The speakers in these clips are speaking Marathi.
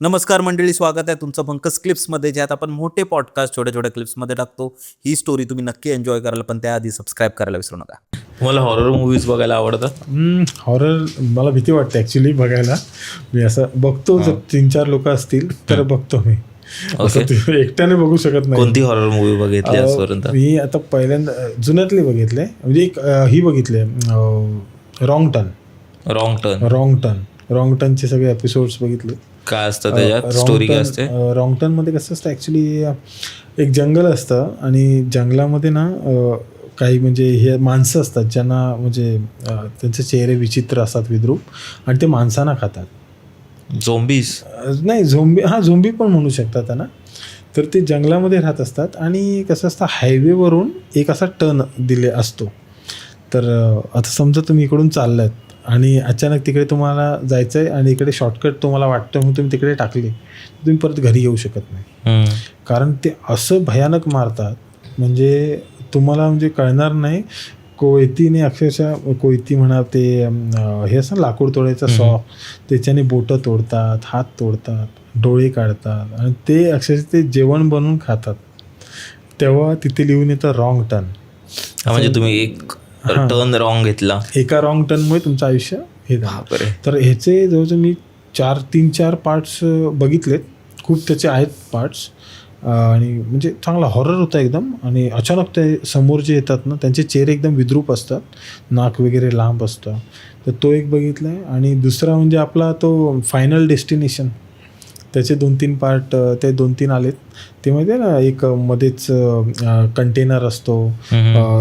नमस्कार मंडळी, स्वागत आहे तुमचं पंकज क्लिप्समध्ये, ज्यात आपण मोठे पॉडकास्ट छोट्या छोट्या क्लिप्समध्ये टाकतो. ही स्टोरी तुम्ही नक्की एन्जॉय कराल, पण त्याआधी सबस्क्राईब करायला विसरू नका. मला हॉरर मूवीज बघायला आवडतात. हॉरर मला भीती वाटते ॲक्च्युली बघायला. मी असं बघतो, जर 3-4 लोक असतील तर बघतो मी. असं ते एकट्याने बघू शकत नाही. कोणती हॉरर मूवी बघितली आजपर्यंत? मी आता पहिल्यांदा जुन्यातले बघितले, म्हणजे एक ही बघितले, रॉंग टर्नचे सगळे एपिसोड्स बघितले. काय असतं त्याच्यात, स्टोरी काय असते? रॉंग टर्न मध्ये कसं असतं ॲक्च्युली, एक जंगल असतं आणि जंगलामध्ये ना काही म्हणजे हे माणसं असतात ज्यांना म्हणजे त्यांचे चेहरे विचित्र असतात, विद्रूप, आणि ते माणसांना खातात. झोंबीज नाही, झोंबी पण म्हणू शकतात त्यांना. तर ते जंगलामध्ये राहत असतात आणि कसं असतं, हायवेवरून एक असा टर्न दिले असतो. तर आता समजा तुम्ही इकडून चाललात आणि अचानक तिकडे तुम्हाला जायचं आहे आणि इकडे शॉर्टकट तुम्हाला वाटतं म्हणून तुम्ही तिकडे टाकले, तुम्ही परत घरी येऊ शकत नाही. कारण ते असं भयानक मारतात, म्हणजे तुम्हाला म्हणजे कळणार नाही. कोयतीने अक्षरशः, कोयती म्हणा, ते हे असं लाकूड तोडायचा सॉ, त्याच्याने बोटं तोडतात, हात तोडतात, डोळे काढतात आणि ते अक्षरशः ते जेवण बनवून खातात. तेव्हा तिथे लिहून येतं रॉंग टर्न. म्हणजे तुम्ही एक टर्न रॉंग घेतला, एका रॉंग टर्नमुळे तुमचं आयुष्य हे झालं. तर ह्याचे जवळजवळ मी 3-4 पार्ट्स बघितलेत. खूप त्याचे आहेत पार्ट्स, आणि म्हणजे चांगला हॉरर होता एकदम. आणि अचानक ते समोर जे येतात ना, त्यांचे चेहरे एकदम विद्रूप असतात, नाक वगैरे लांब असतं. तर तो एक बघितला आहे. आणि दुसरा म्हणजे आपला तो फायनल डेस्टिनेशन, त्याचे 2-3 पार्ट, ते 2-3 आलेत. ते माहिती आहे ना, एक मध्येच कंटेनर असतो,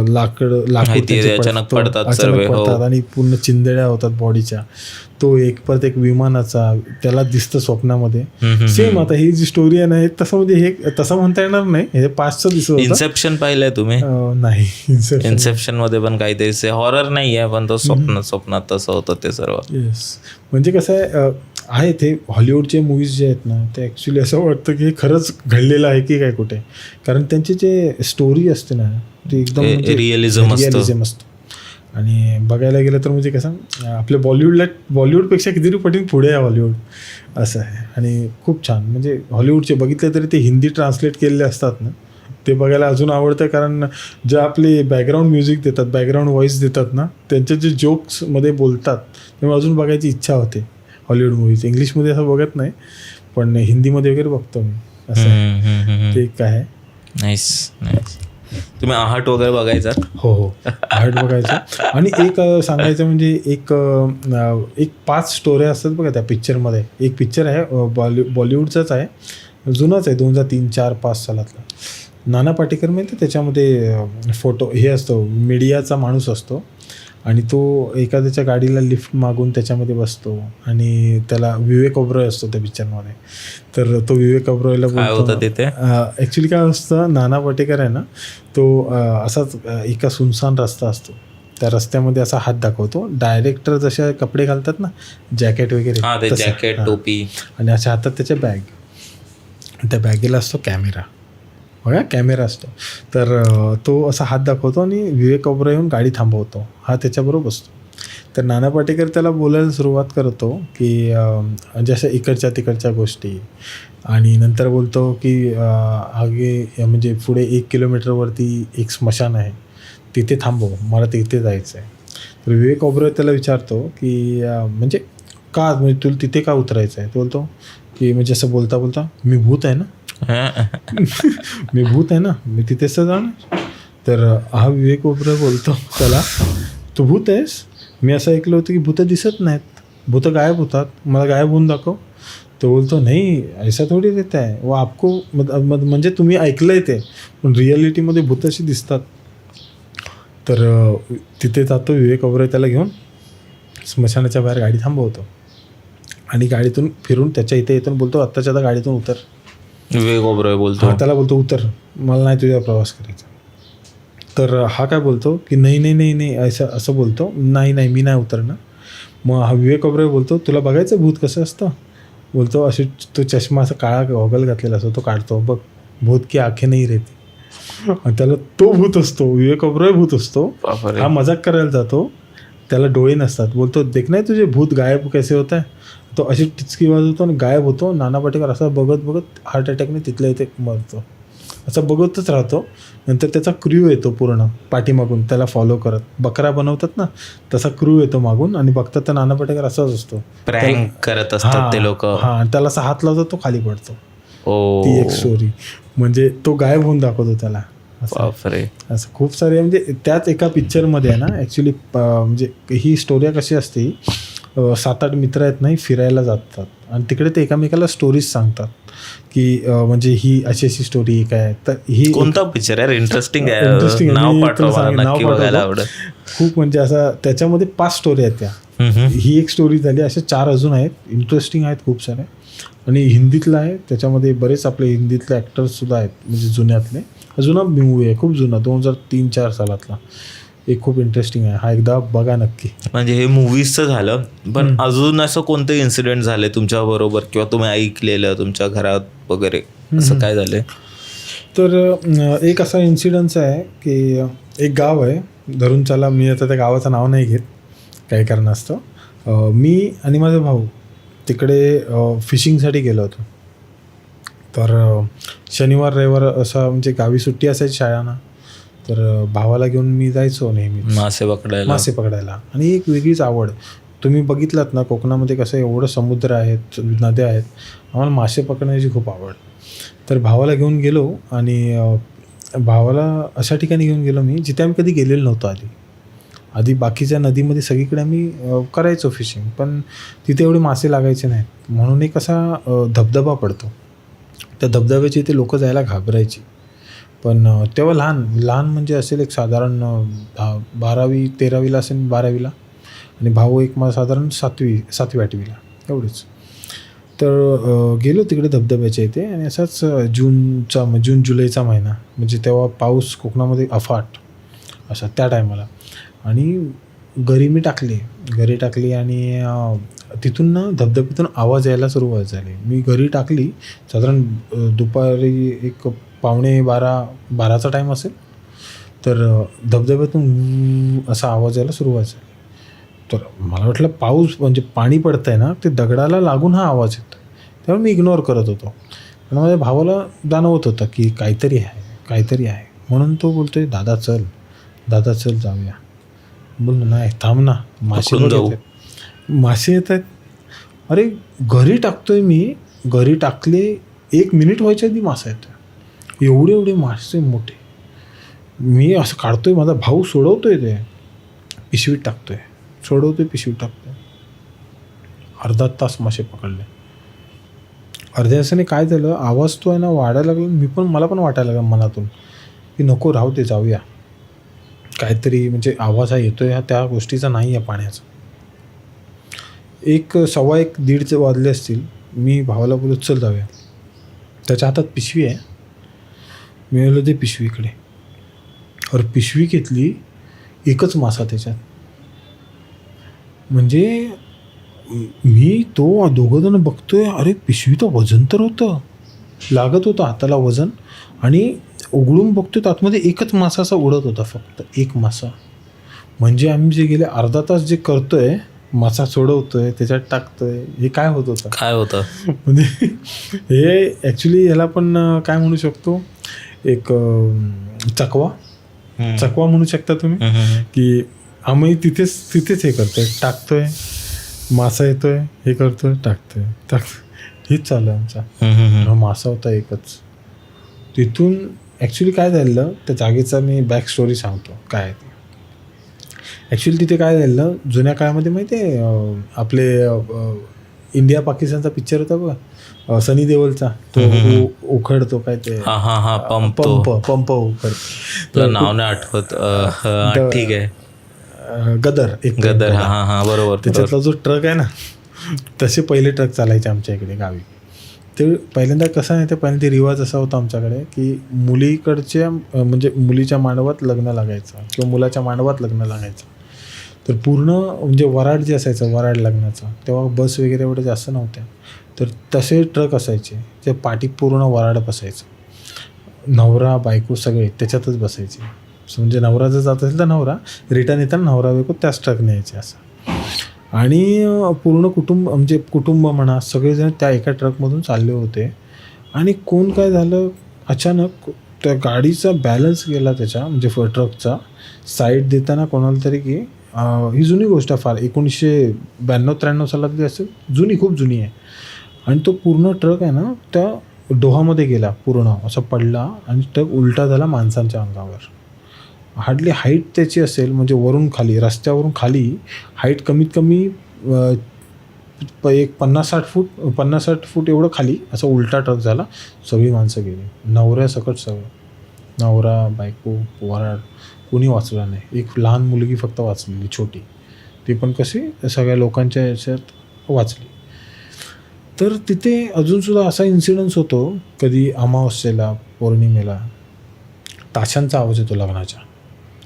लाकूड अचानक पडतात आणि पूर्ण चिंदड्या होतात बॉडीच्या. तो एक, परत एक विमानाचा, त्याला दिसतं स्वप्नामध्ये. सेम आता ही जी स्टोरी आहे ना, हे तसं म्हणजे हे तसं म्हणता येणार नाही, हे पाचचं दिसत होतं. इन्सेप्शन पाहिलंय तुम्ही? नाही, इन्सेप्शन मध्ये पण काहीतरी हॉरर नाही आहे, पण तो स्वप्नात तसं होतं ते सर्व. येस, म्हणजे कसं आहे ते हॉलिवूडचे मूवीज जे आहेत ना, ते ॲक्च्युली असं वाटतं की खरंच घडलेलं आहे की काय कुठे. कारण त्यांची जे स्टोरी असते ना, ती एकदम रिअलिझम असतं. आणि बघायला गेलं तर म्हणजे कसं, आपल्या बॉलिवूडपेक्षा किती पटीने पुढे आहे हॉलिवूड, असं आहे. आणि खूप छान, म्हणजे हॉलिवूडचे बघितले तरी ते हिंदी ट्रान्सलेट केलेले असतात ना, ते बघायला अजून आवडतं. कारण जे आपले बॅकग्राऊंड म्युझिक देतात, बॅकग्राऊंड व्हॉईस देतात ना, त्यांचे जे जोक्समध्ये बोलतात, त्यामुळे अजून बघायची इच्छा होते हॉलिवूड मूवीज. इंग्लिशमध्ये असं बघत नाही, पण हिंदीमध्ये वगैरे बघतो मी, असं आहे. ते काय आहे. नाईस. तुम्ही आहट वगैरे बघायचा? हो, आहट बघायचं. आणि एक सांगायचं म्हणजे एक 5 स्टोऱ्या असतात बघा त्या पिक्चरमध्ये. एक पिक्चर आहे, बॉलिवूडचाच आहे, जुनाच आहे, 2003-4-5 सालातला. नाना पाटेकर माहिती, त्याच्यामध्ये फोटो हे असतो, मीडियाचा माणूस असतो आणि तो एखाद्याच्या गाडीला लिफ्ट मागून त्याच्यामध्ये बसतो आणि त्याला विवेक ओबरॉय असतो त्या पिक्चरमध्ये. तर तो विवेक ओबरॉयला बोलतो, तिथे ॲक्च्युली काय असतं, नाना पाटेकर आहे ना, तो असाच एका सुनसान रस्ता असतो, त्या रस्त्यामध्ये असा हात दाखवतो. डायरेक्टर जसे कपडे घालतात ना, जॅकेट वगैरे, जॅकेट, टोपी, आणि अशा हातात त्याच्या बॅग, त्या बॅगेला असतो कॅमेरा, बघा कॅमेरा असतो. तर तो असा हात दाखवतो आणि विवेक ओबरॉय येऊन गाडी थांबवतो, हा त्याच्याबरोबर बसतो. तर नाना पाटेकर त्याला बोलायला सुरुवात करतो की जसं इकडच्या तिकडच्या गोष्टी, आणि नंतर बोलतो की आगे म्हणजे पुढे 1 किलोमीटरवरती एक स्मशान आहे, तिथे थांबव, मला तिथे जायचं आहे. तर विवेक ओबरॉय त्याला विचारतो की म्हणजे का, म्हणजे तुला तिथे का उतरायचं आहे? तो बोलतो की म्हणजे असं बोलता बोलता, मी भूत आहे ना, मी तिथेच जाणार. तर हा विवेक ओबरॉय बोलतो त्याला, तू भूत आहेस? मी असं ऐकलं होतं की भूतं दिसत नाहीत, भूतं गायब होतात, मला गायब होऊन दाखव. तो बोलतो, नाही ऐसा थोडी देता है वो आपको, म्हणजे तुम्ही ऐकलं आहे ते, पण रिॲलिटीमध्ये भूतं अशी दिसतात. तर तिथे जातो विवेक ओबरॉय, त्याला घेऊन स्मशानाच्या बाहेर गाडी थांबवतो आणि गाडीतून फिरून त्याच्या इथे येतो, बोलतो आत्ताच्या आता गाडीतून उतर. विवेक ओबरॉय बोलतो, त्याला बोलतो उतर, मला नाही तुझ्या प्रवास करायचा. तर हा काय बोलतो की नाही असं बोलतो, नाही मी नाही उतरणार. मग हा विवेक ओबरॉय बोलतो, तुला बघायचं भूत कसं असतं? बोलतो, असे तो चष्मा असा काळा गॉगल घातलेला असतो, तो काढतो, बघ भूत की आंखें नाही रहती. आणि त्याला तो भूत असतो, विवेक ओबरॉय भूत असतो. हा मजाक करायला जातो, त्याला डोळे नसतात. बोलतो, देख नाही तुझे भूत गायब कैसे होता है? तो अशी टिचकी वाजवतो आणि गायब होतो. नाना पाटेकर असा बघत बघत हार्ट अटॅकने तिथल्या इथे मरतो. असं बघतच राहतो. नंतर त्याचा क्रू येतो पूर्ण पाठीमागून त्याला फॉलो करत. बकरा बनवतात ना तसा क्रू येतो मागून आणि बघतात तर नाना पाटेकर असाच असतो. प्रँक करत असतात ते लोक. हां, त्याला असा हात लावतो तो खाली पडतो. ओ ती एक स्टोरी. म्हणजे तो गायब होऊन दाखवतो त्याला. बापरे. असं खूप सारे म्हणजे त्याच एका पिक्चरमध्ये आहे ना ॲक्च्युली म्हणजे ही स्टोरी कशी असते 7-8 मित्र आहेत नाही फिरायला जातात आणि तिकडे ते एकामेकाला स्टोरीज सांगतात की म्हणजे ही अशी अशी स्टोरी एक आहे. तर ही कोणता पिक्चर आहे? इंटरेस्टिंग आहे. इंटरेस्टिंग नाव पाठवा मला, नक्की बघायला आवडेल. खूप म्हणजे असं त्याच्यामध्ये 5 स्टोरी आहेत त्या. ही एक स्टोरी झाली. अशा 4 अजून आहेत इंटरेस्टिंग आहेत खूप सारे. आणि हिंदीतला आहे त्याच्यामध्ये बरेच आपले हिंदीतले ॲक्टर्ससुद्धा आहेत म्हणजे जुन्यातले. जुना मूवी आहे खूप जुना 2003-4 सालातला. एक खूप इंटरेस्टिंग आहे. हा एकदा बघा नक्की. म्हणजे हे मूवीजचं झालं, पण अजून असं कोणते इन्सिडेंट झाले तुमच्या बरोबर किंवा तुम्ही ऐकलेलं तुमच्या घरात वगैरे असं काय झालंय? तर एक असा इन्सिडन्स आहे की एक गाव आहे धरून चला, मी आता त्या गावाचं नाव नाही घेत काही कारणास्तव. मी आणि माझा भाऊ तिकडे फिशिंगसाठी गेलो होतो. तर शनिवार रविवार असा म्हणजे गावी सुट्टी असायची शाळांना. तर भावाला घेऊन मी जायचो नेहमी मासे पकडायला. आणि एक वेगळीच आवड. तुम्ही बघितलात ना कोकणामध्ये कसं एवढं समुद्र आहेत नद्या आहेत. आम्हाला मासे पकडण्याची खूप आवड. तर भावाला घेऊन गेलो आणि भावाला अशा ठिकाणी घेऊन गेलो मी जिथे आम्ही कधी गेलेलो नव्हतो आधी बाकीच्या नदीमध्ये सगळीकडे आम्ही करायचो फिशिंग, पण तिथे एवढे मासे लागायचे नाहीत. म्हणून एक असा धबधबा पडतो. त्या धबधब्याची इथे लोकं जायला घाबरायची. पण तेव्हा लहान म्हणजे असेल एक साधारण 12वी-13वीला असेल 12वीला. आणि भाऊ एक मला साधारण 7वी-8वीला एवढेच. तर गेलो तिकडे धबधब्याच्या इथे आणि असाच जून-जुलैचा महिना म्हणजे तेव्हा पाऊस कोकणामध्ये अफाट असा त्या टायमाला. आणि गरी टाकली आणि तिथून ना धबधब्यातून आवाज यायला सुरुवात झाली. मी गरी टाकली साधारण दुपारी एक 11:15-12चा टाईम असेल. तर धबधब्यातून असा आवाज यायला सुरुवात झाली. तर मला वाटलं पाऊस म्हणजे पाणी पडतं आहे ना ते दगडाला लागून हा आवाज येतो. तेव्हा मी इग्नोर करत होतो. पण माझ्या भावाला जाणवत होतं की काहीतरी आहे. म्हणून तो बोलतोय दादा चल जाऊया. बोल नाही थांब ना मासे येत आहेत. अरे घरी टाकतोय मी. घरी टाकले 1 मिनिट व्हायच्या आधी मासा येतोय. एवढे मासे मोठे. मी असं काढतोय माझा भाऊ सोडवतोय ते पिशवीत टाकतोय अर्धा तास मासे पकडले. अर्ध्या तासाने काय झालं आवाज तो आहे ना वाढायला लागला. मला पण वाटायला लागला मनातून की नको राहू दे जाऊया. काहीतरी म्हणजे आवाज हा येतोय हा त्या गोष्टीचा नाही आहे पाण्याचा. 1:15-1:30 वाजले असतील. मी भावाला बोलत चल जाऊया. त्याच्या हातात पिशवी आहे. मी बोललो ते पिशवीकडे. और पिशवी घेतली एकच मासा त्याच्यात. म्हणजे मी तो दोघंजण बघतोय. अरे पिशवीचं वजन तर होतं लागत होतं हाताला वजन. आणि उघडून बघतोय तर आतमध्ये एकच मासा असा उडत होता फक्त एक मासा. म्हणजे आम्ही जे गेले अर्धा तास जे करतोय मासा सोडवतोय त्याच्यात टाकतोय हे काय होतं म्हणजे हे ॲक्च्युली ह्याला पण काय म्हणू शकतो एक चकवा म्हणू शकता तुम्ही. की आम्ही तिथेच हे करतोय टाकतोय मासा येतोय हे करतोय टाकतोय हेच चालू आहे आमचा. मासा होता एकच. तिथून ॲक्च्युली काय झालेलं त्या जागेचा मी बॅक स्टोरी सांगतो काय आहे ते. ॲक्च्युली तिथे काय झालेलं जुन्या काळामध्ये माहिती आहे आपले इंडिया पाकिस्तानचा पिक्चर होता बघा सनी देओलचा तो उखडतो काय ते पंप उखडतो. नाव नाही आठवत. ठीक आहे गदर बरोबर. त्याच्यातला जो ट्रक आहे ना तसे पहिले ट्रक चालायचे आमच्या इकडे गावी. ते पहिल्यांदा कसं नाही ते पहिल्यांदा रिवाज असा होता आमच्याकडे की मुलीकडच्या म्हणजे मुलीच्या मांडवात लग्न लागायचं किंवा मुलाच्या मांडवात लग्न लागायचं. तर पूर्ण म्हणजे वराड जे असायचं वराड लग्नाचं तेव्हा बस वगैरे एवढे जास्त नव्हत्या. तर तसे ट्रक असायचे ते पाठी पूर्ण वराड बसायचं. नवरा बायको सगळे त्याच्यातच बसायचे. म्हणजे नवरा जर जात असेल तर नवरा रिटर्न येताना नवरा बायको त्याच ट्रक न्यायचे असं. आणि पूर्ण कुटुंब म्हणा सगळेजण त्या एका ट्रकमधून चालले होते आणि कोण काय झालं अचानक त्या गाडीचा बॅलन्स गेला त्याच्या म्हणजे ट्रकचा साईड देताना कोणाला तरी की ही जुनी गोष्ट आहे फार 1992-93 सालातली असेल खूप जुनी आहे आणि तो पूर्ण ट्रक आहे ना त्या डोहामध्ये गेला पूर्ण असा पडला आणि ट्रक उलटा झाला माणसांच्या अंगावर. हार्डली हाईट त्याची असेल म्हणजे वरून खाली रस्त्यावरून खाली हाईट कमीत कमी एक 50-60 फूट एवढं खाली असा उलटा ट्रक झाला. सगळी माणसं गेली नवऱ्यासकट सगळं, नवरा बायको वराड कोणी वाचला नाही. एक लहान मुलगी फक्त वाचलेली छोटी, ती पण कशी सगळ्या लोकांच्या याच्यात वाचली. तर तिथे अजूनसुद्धा असा इन्सिडन्स होतो कधी अमावस्येला पौर्णिमेला ताशांचा आवाज येतो, लग्नाच्या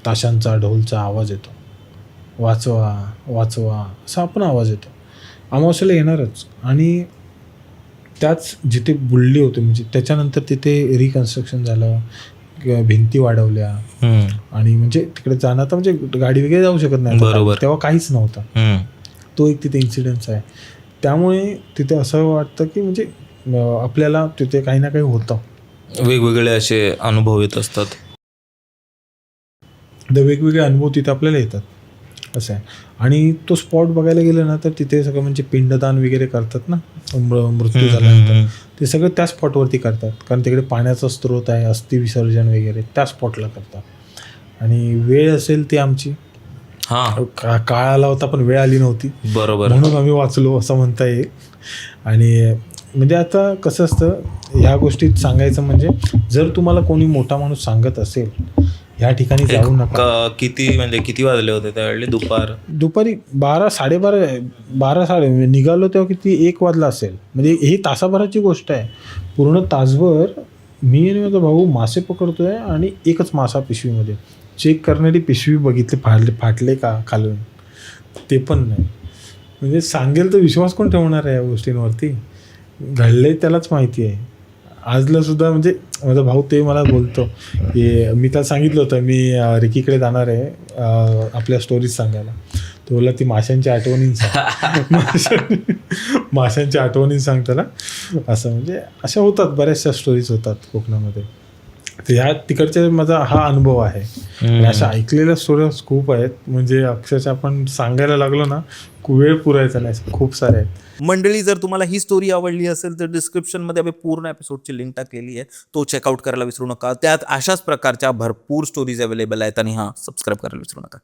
ताशांचा ढोलचा आवाज येतो, वाचवा वाचवा असा आपण आवाज येतो. अमावस्येला येणारच आणि त्याच जिथे बुडली होती म्हणजे त्याच्यानंतर तिथे रिकन्स्ट्रक्शन झालं, भिंती वाढवल्या आणि म्हणजे तिकडे जाणं तर म्हणजे गाडी वगैरे जाऊ शकत नाही बरोबर. तेव्हा काहीच नव्हतं. तो एक तिथे इन्सिडेन्स आहे. त्यामुळे तिथे असं वाटतं की म्हणजे आपल्याला तिथे काही ना काही होतं. वेगवेगळे असे अनुभव येत असतात. वेगवेगळे अनुभव तिथे आपल्याला येतात असं आहे. आणि तो स्पॉट बघायला गेलं ना तर तिथे सगळं म्हणजे पिंडदान वगैरे करतात ना मृत्यू झाल्यानंतर ते सगळं त्या स्पॉटवरती करतात कारण तिकडे पाण्याचा स्रोत आहे, अस्थि विसर्जन वगैरे त्या स्पॉटला करतात. आणि वेळ असेल ती आमची काळ आला होता पण वेळ आली नव्हती, बरोबर, म्हणून आम्ही वाचलो असं म्हणता येईल. आणि म्हणजे आता कसं असतं ह्या गोष्टीत सांगायचं म्हणजे जर तुम्हाला कोणी मोठा माणूस सांगत असेल ह्या ठिकाणी जाऊ नका. किती वाजले होते त्यावेळी? दुपारी 12 निघालो तेव्हा किती 1 वाजला असेल. म्हणजे ही तासाभराची गोष्ट आहे. पूर्ण तासभर मी आणि माझा भाऊ मासे पकडतोय आणि एकच मासा पिशवीमध्ये. चेक करणारी पिशवी बघितली फाटले का खालून ते पण नाही. म्हणजे सांगेल तर विश्वास कोण ठेवणार आहे या गोष्टींवरती? घडले त्यालाच माहिती आहे. आजला सुद्धा म्हणजे माझा भाऊ ते मला बोलतो की मी त्याला सांगितलं होतं मी रिकीकडे जाणार आहे आपल्या स्टोरीज सांगायला. तो बोला ती माशांच्या आठवणीन सांग माशांच्या आठवणीन सांग त्याला. असं म्हणजे अशा होतात बऱ्याचशा स्टोरीज होतात कोकणामध्ये. तर ह्या तिकडच्या माझा हा अनुभव आहे. अशा ऐकलेल्या स्टोरीज खूप आहेत म्हणजे अक्षरशः आपण सांगायला लागलो ना वेळ पुरायचा नाही, खूप सारे आहेत. मंडळी, जर तुम्हाला ही स्टोरी आवडली असेल तर डिस्क्रिप्शनमध्ये आम्ही पूर्ण एपिसोडची लिंक टाकलेली आहे, तो चेकआउट करायला विसरू नका. त्यात अशाच प्रकारच्या भरपूर स्टोरीज अवेलेबल आहेत आणि सबस्क्राईब करायला विसरू नका.